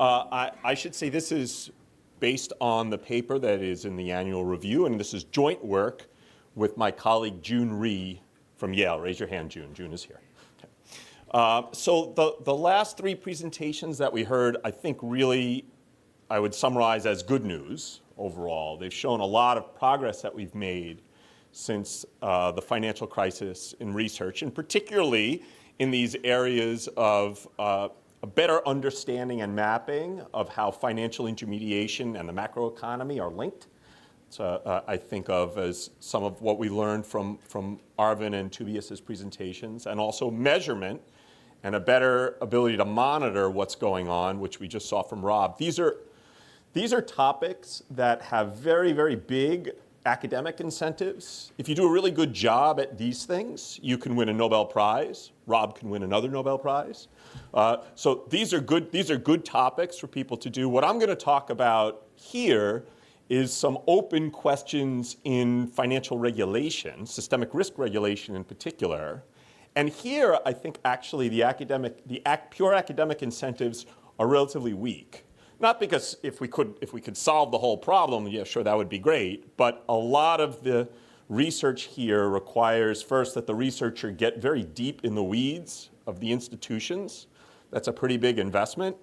I should say this is based on the paper that is in the annual review, and this is joint work with my colleague June Rhee from Yale. Raise your hand, June. June is here. Okay. So the last three presentations that we heard, I think really I would summarize as good news overall. They've shown a lot of progress that we've made since the financial crisis in research, and particularly in these areas of a better understanding and mapping of how financial intermediation and the macroeconomy are linked. So I think of as some of what we learned from Arvind and Tobias's presentations, and also measurement and a better ability to monitor what's going on, which we just saw from Rob. These are topics that have very, very big academic incentives. If you do a really good job at these things, you can win a Nobel Prize. Rob can win another Nobel Prize. So these are good topics for people to do. What I'm going to talk about here is some open questions in financial regulation, systemic risk regulation in particular. And here, I think actually the pure academic incentives are relatively weak. Not because if we could solve the whole problem, yeah, sure, that would be great. But a lot of the research here requires first that the researcher get very deep in the weeds of the institutions. That's a pretty big investment.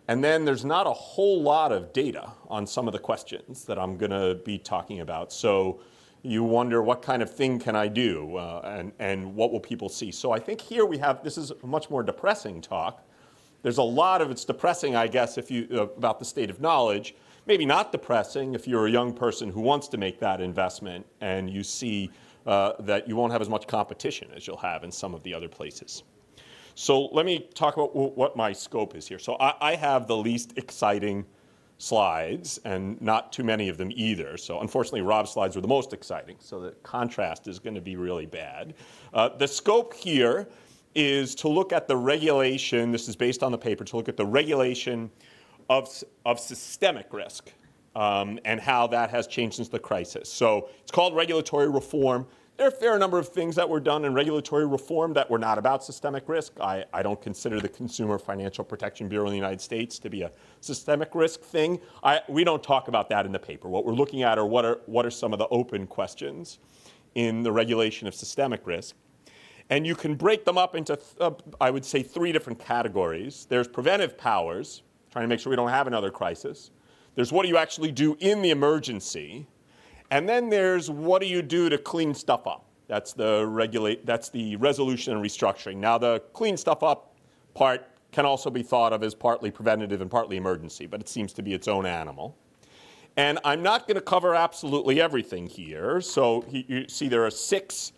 And then there's not a whole lot of data on some of the questions that I'm going to be talking about. So you wonder, what kind of thing can I do, and what will people see? So I think here this is a much more depressing talk. There's a lot of it's depressing, I guess, about the state of knowledge. Maybe not depressing if you're a young person who wants to make that investment and you see that you won't have as much competition as you'll have in some of the other places. So let me talk about what my scope is here. So I have the least exciting slides, and not too many of them either. So unfortunately, Rob's slides were the most exciting, so the contrast is going to be really bad. The scope here is to look at the regulation, this is based on the paper, to look at the regulation of systemic risk and how that has changed since the crisis. So it's called regulatory reform. There are a fair number of things that were done in regulatory reform that were not about systemic risk. I don't consider the Consumer Financial Protection Bureau in the United States to be a systemic risk thing. We don't talk about that in the paper. What we're looking at are what are some of the open questions in the regulation of systemic risk. And you can break them up into, I would say, three different categories. There's preventive powers, trying to make sure we don't have another crisis. There's what do you actually do in the emergency. And then there's what do you do to clean stuff up. That's the resolution and restructuring. Now, the clean stuff up part can also be thought of as partly preventative and partly emergency, but it seems to be its own animal. And I'm not going to cover absolutely everything here. So you see there are six.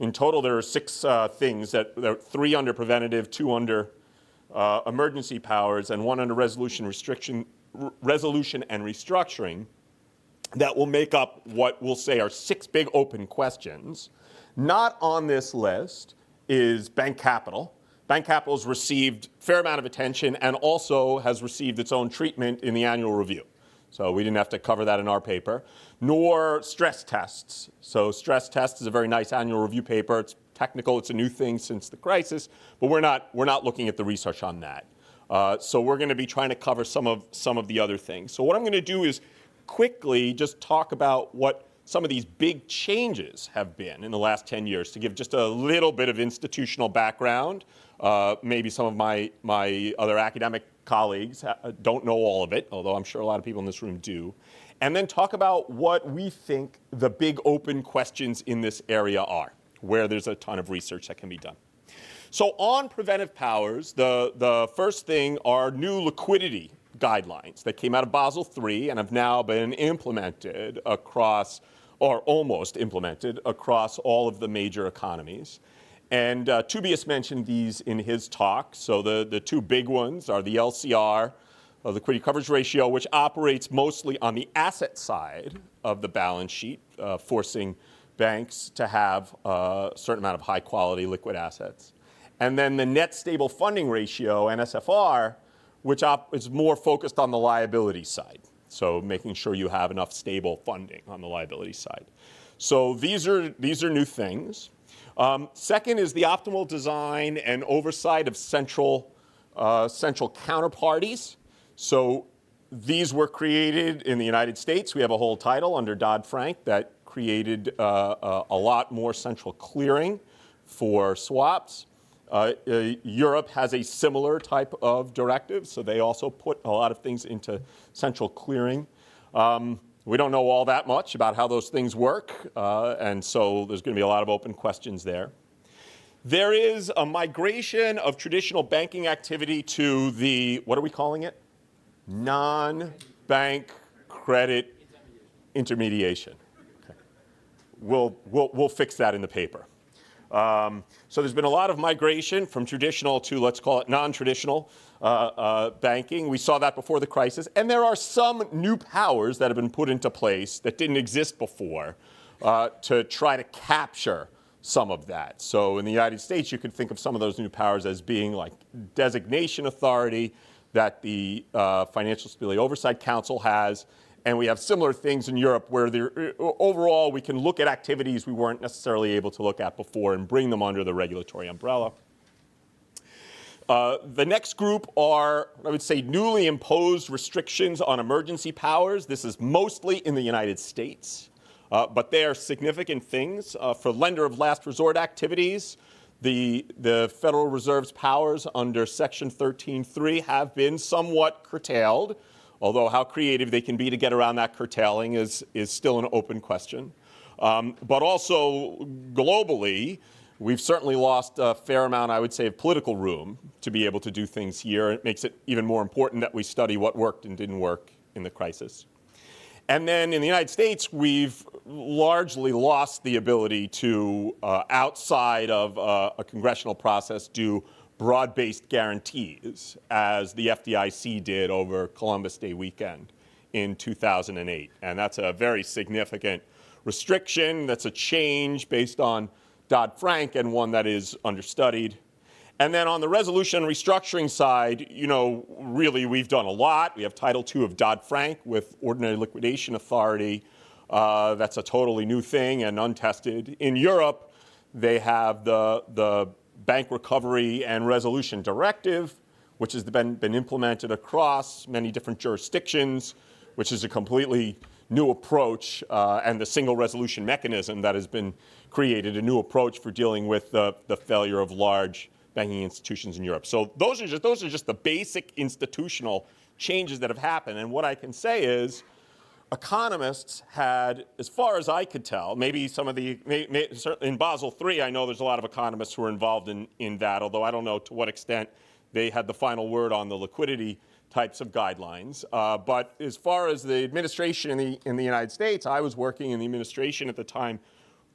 In total, there are six things, there are three under preventative, two under emergency powers, and one under resolution and restructuring that will make up what we'll say are six big open questions. Not on this list is bank capital. Bank capital has received a fair amount of attention and also has received its own treatment in the annual review. So we didn't have to cover that in our paper, nor stress tests. So stress tests is a very nice annual review paper. It's technical. It's a new thing since the crisis, but we're not looking at the research on that. So we're going to be trying to cover some of the other things. So what I'm going to do is quickly just talk about what some of these big changes have been in the last 10 years to give just a little bit of institutional background. Maybe some of my other academic colleagues don't know all of it, although I'm sure a lot of people in this room do. And then talk about what we think the big open questions in this area are, where there's a ton of research that can be done. So on preventive powers, the first thing are new liquidity guidelines that came out of Basel III and have now been implemented across, or almost implemented, across all of the major economies. And Tobias mentioned these in his talk. So the two big ones are the LCR, liquidity coverage ratio, which operates mostly on the asset side of the balance sheet, forcing banks to have a certain amount of high-quality liquid assets. And then the net stable funding ratio, NSFR, which is more focused on the liability side. So making sure you have enough stable funding on the liability side. So these are new things. Second is the optimal design and oversight of central counterparties. So these were created in the United States. We have a whole title under Dodd-Frank that created a lot more central clearing for swaps. Europe has a similar type of directive, so they also put a lot of things into central clearing. We don't know all that much about how those things work, and so there's going to be a lot of open questions there. There is a migration of traditional banking activity to the, what are we calling it? Non-bank credit intermediation. Okay. We'll fix that in the paper. So there's been a lot of migration from traditional to, let's call it, non-traditional banking. We saw that before the crisis. And there are some new powers that have been put into place that didn't exist before to try to capture some of that. So in the United States, you could think of some of those new powers as being like designation authority that the Financial Stability Oversight Council has. And we have similar things in Europe where overall we can look at activities we weren't necessarily able to look at before and bring them under the regulatory umbrella. The next group are, I would say, newly imposed restrictions on emergency powers. This is mostly in the United States, but they are significant things. For lender of last resort activities, the Federal Reserve's powers under Section 13.3 have been somewhat curtailed. Although how creative they can be to get around that curtailing is still an open question. But also globally, we've certainly lost a fair amount, I would say, of political room to be able to do things here. It makes it even more important that we study what worked and didn't work in the crisis. And then in the United States, we've largely lost the ability to, outside of a congressional process, do broad-based guarantees, as the FDIC did over Columbus Day weekend in 2008. And that's a very significant restriction. That's a change based on Dodd-Frank and one that is understudied. And then on the resolution and restructuring side, really we've done a lot. We have Title II of Dodd-Frank with ordinary liquidation authority. That's a totally new thing and untested. In Europe, they have the Bank Recovery and Resolution Directive, which has been implemented across many different jurisdictions, which is a completely new approach, and the single resolution mechanism that has been created, a new approach for dealing with the failure of large banking institutions in Europe. So those are just the basic institutional changes that have happened. And what I can say is, economists had, as far as I could tell, maybe some of in Basel III, I know there's a lot of economists who are involved in that, although I don't know to what extent they had the final word on the liquidity types of guidelines. But as far as the administration in the United States, I was working in the administration at the time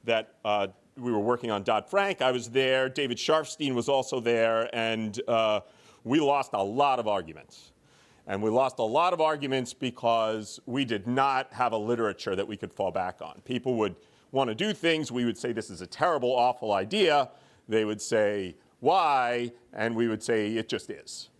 that we were working on Dodd-Frank. I was there. David Sharfstein was also there, and we lost a lot of arguments. And we lost a lot of arguments because we did not have a literature that we could fall back on. People would want to do things. We would say, this is a terrible, awful idea. They would say, why? And we would say, it just is.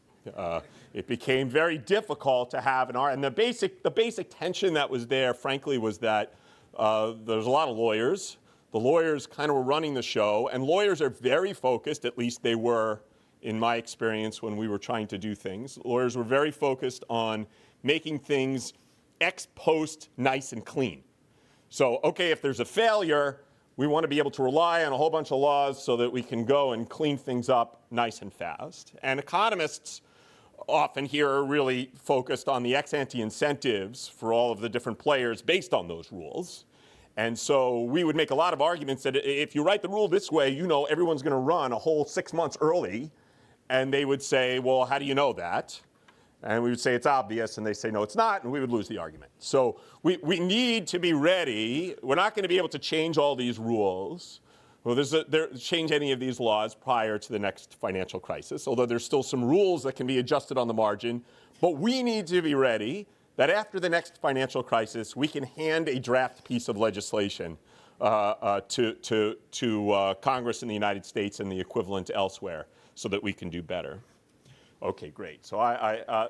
It became very difficult to have and the basic tension that was there, frankly, was that there's a lot of lawyers. The lawyers kind of were running the show, and lawyers are very focused, at least they were in my experience when we were trying to do things. Lawyers were very focused on making things ex post nice and clean. So, okay, if there's a failure, we want to be able to rely on a whole bunch of laws so that we can go and clean things up nice and fast. And economists often here are really focused on the ex-ante incentives for all of the different players based on those rules. And so we would make a lot of arguments that if you write the rule this way, everyone's going to run a whole 6 months early. And they would say, well, how do you know that? And we would say, it's obvious. And they say, no, it's not. And we would lose the argument. So we need to be ready. We're not going to be able to change all these rules. Well, change any of these laws prior to the next financial crisis, although there's still some rules that can be adjusted on the margin. But we need to be ready that after the next financial crisis, we can hand a draft piece of legislation to Congress in the United States and the equivalent elsewhere, so that we can do better. Okay, great. So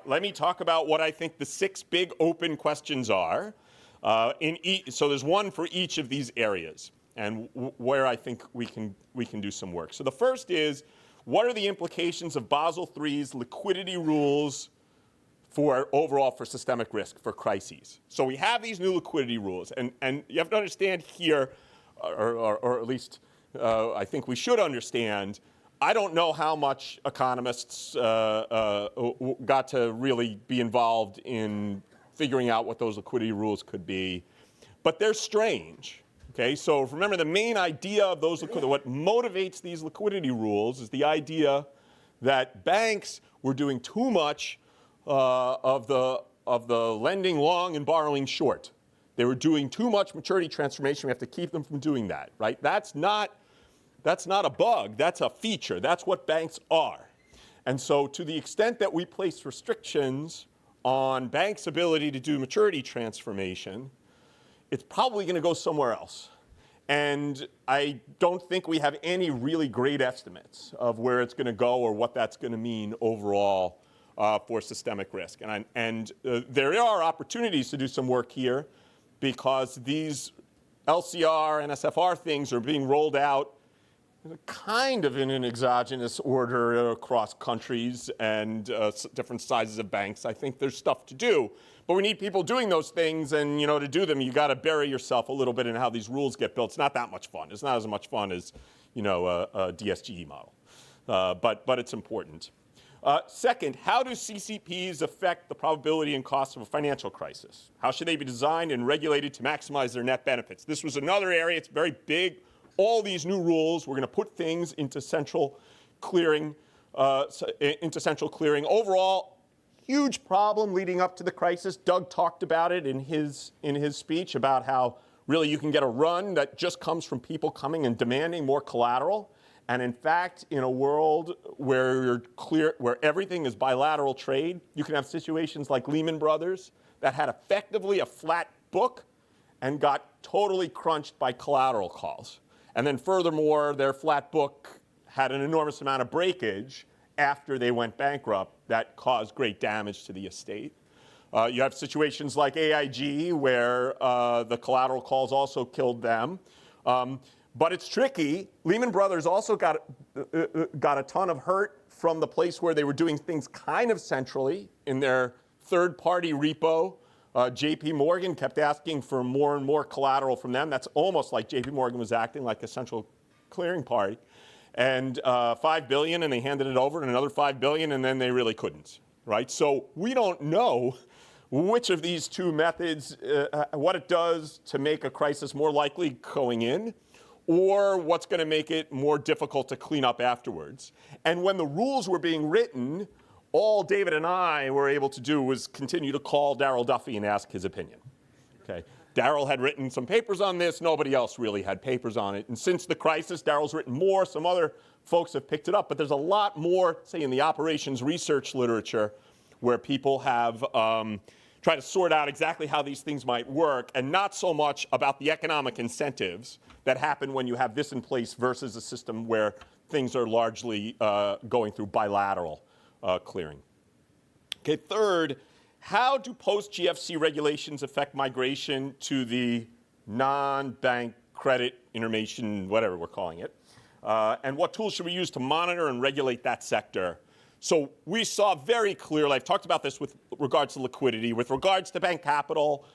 let me talk about what I think the 6 big open questions are. So there's one for each of these areas, and where I think we can do some work. So the first is, what are the implications of Basel III's liquidity rules for overall for systemic risk, for crises. So we have these new liquidity rules, and you have to understand here, or at least I think we should understand, I don't know how much economists got to really be involved in figuring out what those liquidity rules could be, but they're strange. Okay, so remember the main idea of those what motivates these liquidity rules is the idea that banks were doing too much of the lending long and borrowing short. They were doing too much maturity transformation. We have to keep them from doing that, right? That's not a bug. That's a feature. That's what banks are. And so to the extent that we place restrictions on banks' ability to do maturity transformation, it's probably going to go somewhere else. And I don't think we have any really great estimates of where it's going to go or what that's going to mean overall for systemic risk. And there are opportunities to do some work here because these LCR and SFR things are being rolled out kind of in an exogenous order across countries and different sizes of banks. I think there's stuff to do, but we need people doing those things, and to do them, you got to bury yourself a little bit in how these rules get built. It's not that much fun. It's not as much fun as a DSGE model, but it's important. Second, how do CCPs affect the probability and cost of a financial crisis? How should they be designed and regulated to maximize their net benefits? This was another area. It's very big. All these new rules, we're going to put things into central clearing. Overall, huge problem leading up to the crisis. Doug talked about it in his speech about how really you can get a run that just comes from people coming and demanding more collateral. And in fact, in a world where everything is bilateral trade, you can have situations like Lehman Brothers that had effectively a flat book and got totally crunched by collateral calls. And then furthermore, their flat book had an enormous amount of breakage after they went bankrupt that caused great damage to the estate. You have situations like AIG where the collateral calls also killed them. But it's tricky. Lehman Brothers also got a ton of hurt from the place where they were doing things kind of centrally in their third-party repo. JP Morgan kept asking for more and more collateral from them. That's almost like JP Morgan was acting like a central clearing party. And $5 billion, and they handed it over, and another $5 billion, and then they really couldn't, right? So we don't know which of these two methods, what it does to make a crisis more likely going in, or what's going to make it more difficult to clean up afterwards. And when the rules were being written, all David and I were able to do was continue to call Darrell Duffy and ask his opinion. Okay. Darrell had written some papers on this. Nobody else really had papers on it. And since the crisis, Darrell's written more. Some other folks have picked it up. But there's a lot more, say, in the operations research literature where people have tried to sort out exactly how these things might work, and not so much about the economic incentives that happen when you have this in place versus a system where things are largely going through bilateral clearing. Okay, third, how do post-GFC regulations affect migration to the non-bank credit information, whatever we're calling it? And what tools should we use to monitor and regulate that sector? So we saw very clearly, I've talked about this with regards to liquidity, with regards to bank capital,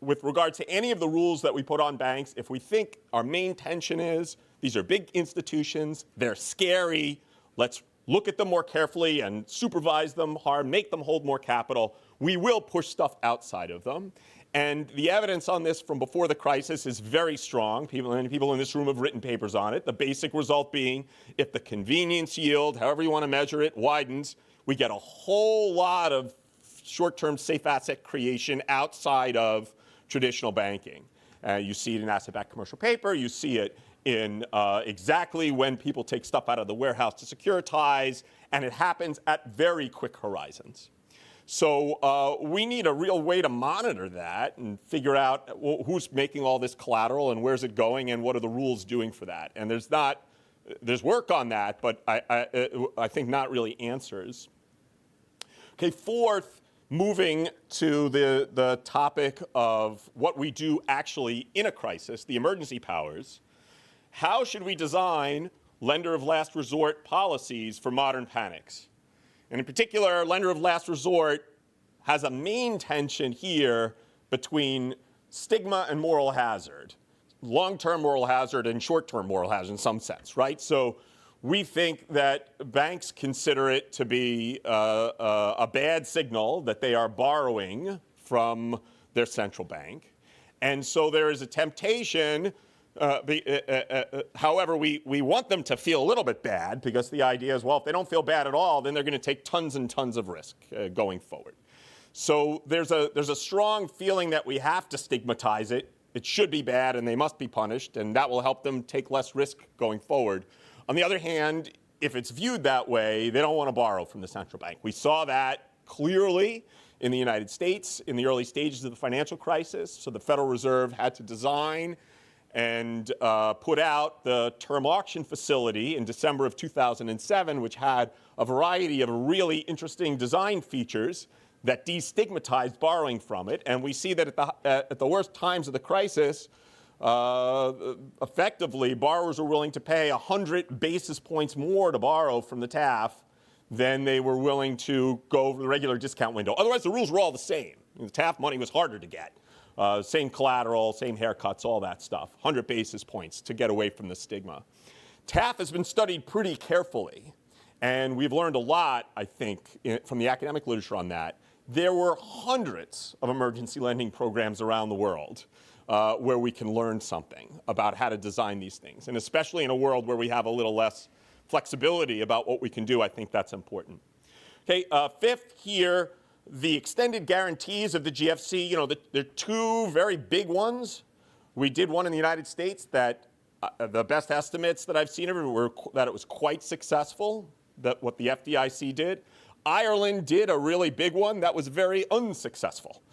with regards to any of the rules that we put on banks, if we think our main tension is these are big institutions, they're scary, let's look at them more carefully and supervise them hard, make them hold more capital, we will push stuff outside of them. And the evidence on this from before the crisis is very strong. Many people in this room have written papers on it. The basic result being if the convenience yield, however you want to measure it, widens, we get a whole lot of short-term safe asset creation outside of traditional banking. You see it in asset-backed commercial paper. You see it in exactly when people take stuff out of the warehouse to securitize, and it happens at very quick horizons. So we need a real way to monitor that and figure out who's making all this collateral and where's it going and what are the rules doing for that. And there's work on that, but I think not really answers. Okay, fourth, moving to the topic of what we do actually in a crisis, the emergency powers. How should we design lender of last resort policies for modern panics? And in particular, lender of last resort has a main tension here between stigma and moral hazard, long-term moral hazard and short-term moral hazard in some sense, right? So we think that banks consider it to be a bad signal that they are borrowing from their central bank. And so there is a temptation, however, we want them to feel a little bit bad, because the idea is, well, if they don't feel bad at all, then they're going to take tons and tons of risk going forward. So there's a strong feeling that we have to stigmatize it. It should be bad and they must be punished, and that will help them take less risk going forward. On the other hand, if it's viewed that way, they don't want to borrow from the central bank. We saw that clearly in the United States in the early stages of the financial crisis. So the Federal Reserve had to design and put out the term auction facility in December of 2007, which had a variety of really interesting design features that destigmatized borrowing from it. And we see that at the worst times of the crisis, effectively, borrowers were willing to pay 100 basis points more to borrow from the TAF than they were willing to go over the regular discount window. Otherwise, the rules were all the same. The TAF money was harder to get. Same collateral, same haircuts, all that stuff. 100 basis points to get away from the stigma. TAF has been studied pretty carefully, and we've learned a lot, I think, from the academic literature on that. There were hundreds of emergency lending programs around the world where we can learn something about how to design these things. And especially in a world where we have a little less flexibility about what we can do, I think that's important. Okay, fifth here, the extended guarantees of the GFC. You know, there are two very big ones. We did one in the United States that the best estimates that I've seen of it were that it was quite successful, that what the FDIC did. Ireland did a really big one that was very unsuccessful.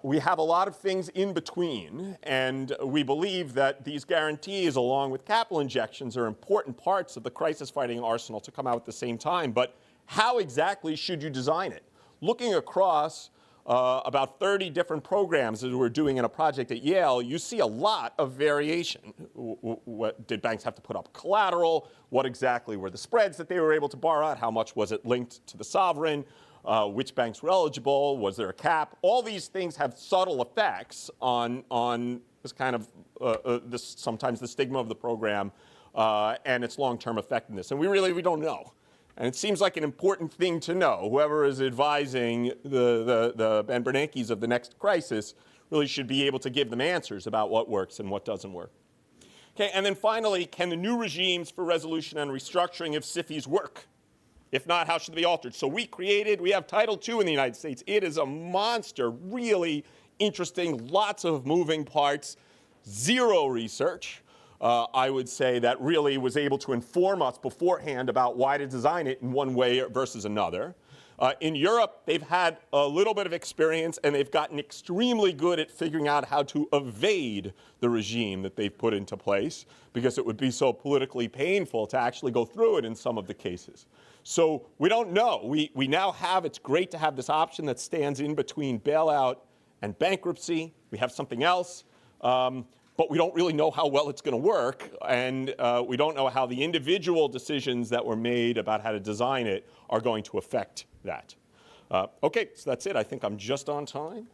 We have a lot of things in between, and we believe that these guarantees, along with capital injections, are important parts of the crisis-fighting arsenal to come out at the same time. But how exactly should you design it? Looking across about 30 different programs that we're doing in a project at Yale, you see a lot of variation. Did banks have to put up collateral? What exactly were the spreads that they were able to borrow at? How much was it linked to the sovereign? Which banks were eligible? Was there a cap? All these things have subtle effects on this kind of, sometimes the stigma of the program and its long-term effectiveness. And we don't know. And it seems like an important thing to know. Whoever is advising the Ben Bernankes of the next crisis really should be able to give them answers about what works and what doesn't work. Okay, and then finally, can the new regimes for resolution and restructuring of SIFIs work? If not, how should they be altered? So we have Title II in the United States. It is a monster, really interesting, lots of moving parts, zero research. I would say that really was able to inform us beforehand about why to design it in one way versus another. In Europe, they've had a little bit of experience, and they've gotten extremely good at figuring out how to evade the regime that they've put into place, because it would be so politically painful to actually go through it in some of the cases. So we don't know. We now have, it's great to have this option that stands in between bailout and bankruptcy. We have something else. But we don't really know how well it's going to work, and we don't know how the individual decisions that were made about how to design it are going to affect that. Okay, so that's it. I think I'm just on time.